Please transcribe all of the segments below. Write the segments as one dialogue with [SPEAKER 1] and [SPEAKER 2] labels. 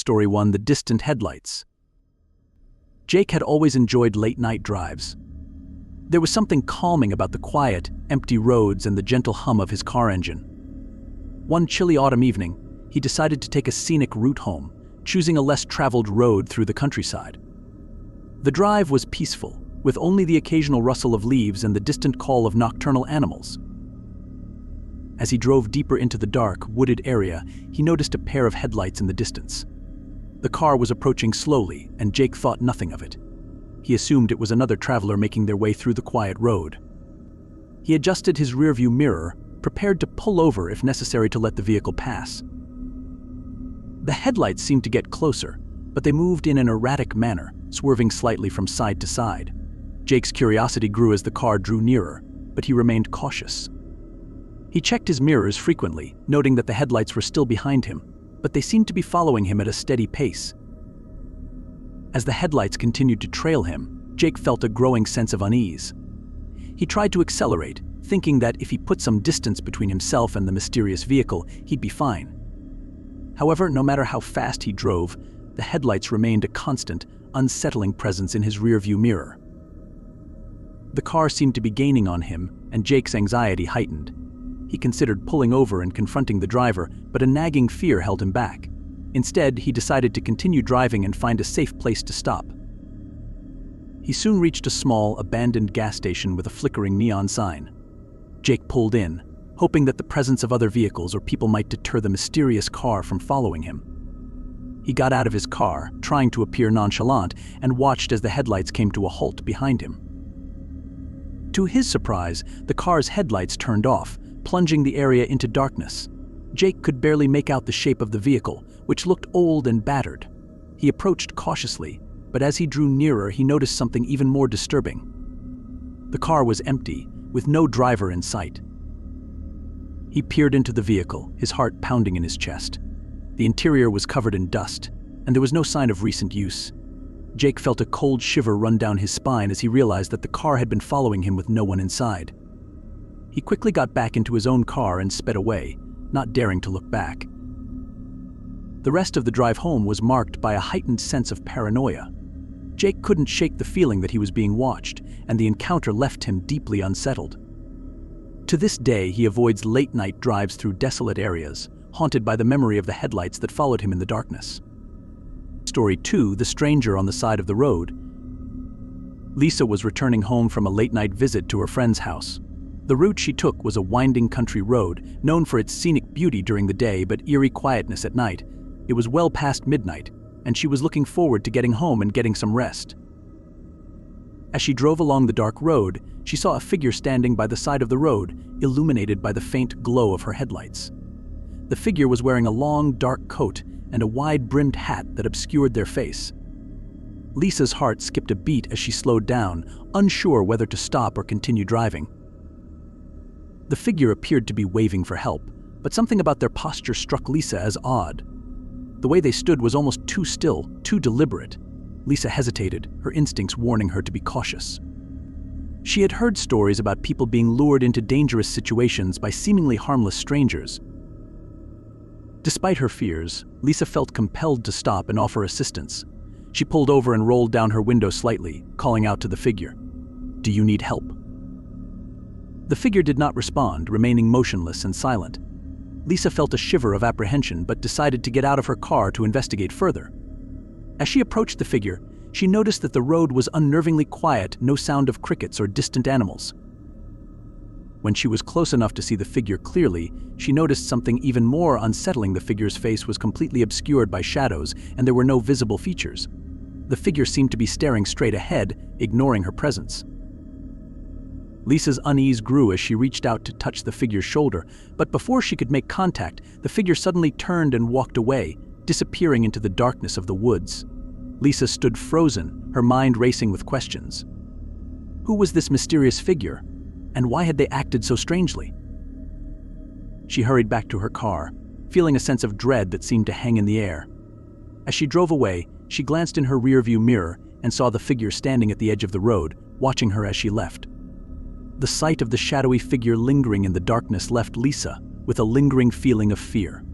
[SPEAKER 1] Story 1: The Distant Headlights. Jake had always enjoyed late-night drives. There was something calming about the quiet, empty roads and the gentle hum of his car engine. One chilly autumn evening, he decided to take a scenic route home, choosing a less traveled road through the countryside. The drive was peaceful, with only the occasional rustle of leaves and the distant call of nocturnal animals. As he drove deeper into the dark, wooded area, he noticed a pair of headlights in the distance. The car was approaching slowly, and Jake thought nothing of it. He assumed it was another traveler making their way through the quiet road. He adjusted his rearview mirror, prepared to pull over if necessary to let the vehicle pass. The headlights seemed to get closer, but they moved in an erratic manner, swerving slightly from side to side. Jake's curiosity grew as the car drew nearer, but he remained cautious. He checked his mirrors frequently, noting that the headlights were still behind him, but they seemed to be following him at a steady pace. As the headlights continued to trail him, Jake felt a growing sense of unease. He tried to accelerate, thinking that if he put some distance between himself and the mysterious vehicle, he'd be fine. However, no matter how fast he drove, the headlights remained a constant, unsettling presence in his rearview mirror. The car seemed to be gaining on him, and Jake's anxiety heightened. He considered pulling over and confronting the driver, but a nagging fear held him back. Instead, he decided to continue driving and find a safe place to stop. He soon reached a small, abandoned gas station with a flickering neon sign. Jake pulled in, hoping that the presence of other vehicles or people might deter the mysterious car from following him. He got out of his car, trying to appear nonchalant, and watched as the headlights came to a halt behind him. To his surprise, the car's headlights turned off, plunging the area into darkness. Jake could barely make out the shape of the vehicle, which looked old and battered. He approached cautiously, but as he drew nearer, he noticed something even more disturbing. The car was empty, with no driver in sight. He peered into the vehicle, his heart pounding in his chest. The interior was covered in dust, and there was no sign of recent use. Jake felt a cold shiver run down his spine as he realized that the car had been following him with no one inside. He quickly got back into his own car and sped away, not daring to look back. The rest of the drive home was marked by a heightened sense of paranoia. Jake couldn't shake the feeling that he was being watched, and the encounter left him deeply unsettled. To this day, he avoids late-night drives through desolate areas, haunted by the memory of the headlights that followed him in the darkness. Story 2: The Stranger on the Side of the Road. Lisa was returning home from a late-night visit to her friend's house. The route she took was a winding country road, known for its scenic beauty during the day but eerie quietness at night. It was well past midnight, and she was looking forward to getting home and getting some rest. As she drove along the dark road, she saw a figure standing by the side of the road, illuminated by the faint glow of her headlights. The figure was wearing a long, dark coat and a wide-brimmed hat that obscured their face. Lisa's heart skipped a beat as she slowed down, unsure whether to stop or continue driving. The figure appeared to be waving for help, but something about their posture struck Lisa as odd. The way they stood was almost too still, too deliberate. Lisa hesitated, her instincts warning her to be cautious. She had heard stories about people being lured into dangerous situations by seemingly harmless strangers. Despite her fears, Lisa felt compelled to stop and offer assistance. She pulled over and rolled down her window slightly, calling out to the figure, "Do you need help?" The figure did not respond, remaining motionless and silent. Lisa felt a shiver of apprehension but decided to get out of her car to investigate further. As she approached the figure, she noticed that the road was unnervingly quiet, no sound of crickets or distant animals. When she was close enough to see the figure clearly, she noticed something even more unsettling. The figure's face was completely obscured by shadows, and there were no visible features. The figure seemed to be staring straight ahead, ignoring her presence. Lisa's unease grew as she reached out to touch the figure's shoulder, but before she could make contact, the figure suddenly turned and walked away, disappearing into the darkness of the woods. Lisa stood frozen, her mind racing with questions. Who was this mysterious figure, and why had they acted so strangely? She hurried back to her car, feeling a sense of dread that seemed to hang in the air. As she drove away, she glanced in her rearview mirror and saw the figure standing at the edge of the road, watching her as she left. The sight of the shadowy figure lingering in the darkness left Lisa with a lingering feeling of fear.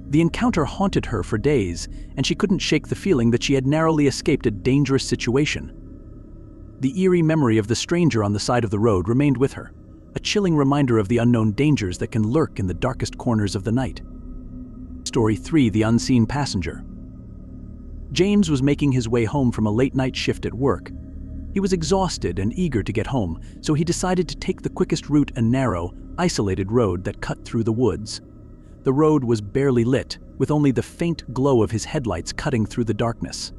[SPEAKER 1] The encounter haunted her for days, and she couldn't shake the feeling that she had narrowly escaped a dangerous situation. The eerie memory of the stranger on the side of the road remained with her, a chilling reminder of the unknown dangers that can lurk in the darkest corners of the night. Story 3: The Unseen Passenger. James was making his way home from a late-night shift at work. He was exhausted and eager to get home, so he decided to take the quickest route, a narrow, isolated road that cut through the woods. The road was barely lit, with only the faint glow of his headlights cutting through the darkness.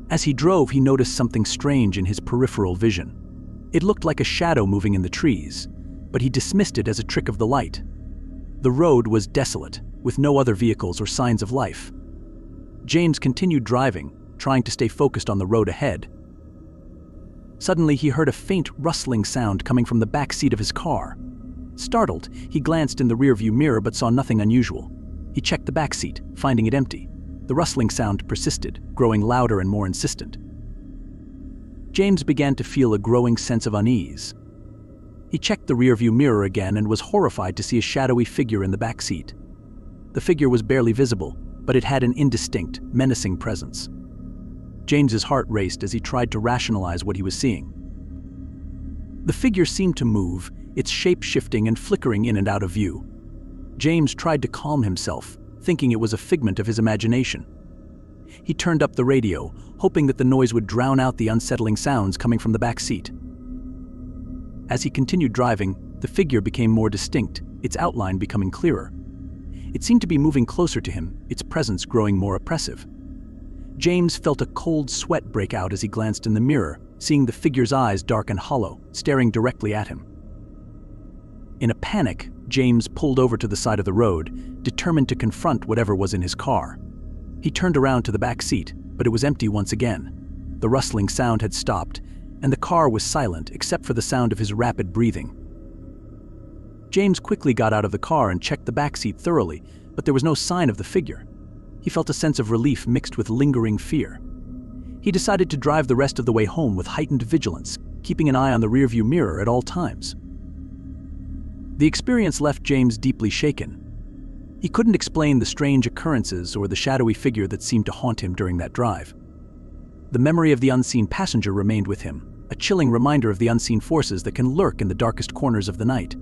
[SPEAKER 1] As he drove, he noticed something strange in his peripheral vision. It looked like a shadow moving in the trees, but he dismissed it as a trick of the light. The road was desolate, with no other vehicles or signs of life. James continued driving, trying to stay focused on the road ahead. Suddenly, he heard a faint rustling sound coming from the back seat of his car. Startled, he glanced in the rearview mirror but saw nothing unusual. He checked the back seat, finding it empty. The rustling sound persisted, growing louder and more insistent. James began to feel a growing sense of unease. He checked the rearview mirror again and was horrified to see a shadowy figure in the back seat. The figure was barely visible, but it had an indistinct, menacing presence. James's heart raced as he tried to rationalize what he was seeing. The figure seemed to move, its shape shifting and flickering in and out of view. James tried to calm himself, thinking it was a figment of his imagination. He turned up the radio, hoping that the noise would drown out the unsettling sounds coming from the back seat. As he continued driving, the figure became more distinct, its outline becoming clearer. It seemed to be moving closer to him, its presence growing more oppressive. James felt a cold sweat break out as he glanced in the mirror, seeing the figure's eyes dark and hollow, staring directly at him. In a panic, James pulled over to the side of the road, determined to confront whatever was in his car. He turned around to the back seat, but it was empty once again. The rustling sound had stopped, and the car was silent except for the sound of his rapid breathing. James quickly got out of the car and checked the back seat thoroughly, but there was no sign of the figure. He felt a sense of relief mixed with lingering fear. He decided to drive the rest of the way home with heightened vigilance, keeping an eye on the rearview mirror at all times. The experience left James deeply shaken. He couldn't explain the strange occurrences or the shadowy figure that seemed to haunt him during that drive. The memory of the unseen passenger remained with him, a chilling reminder of the unseen forces that can lurk in the darkest corners of the night.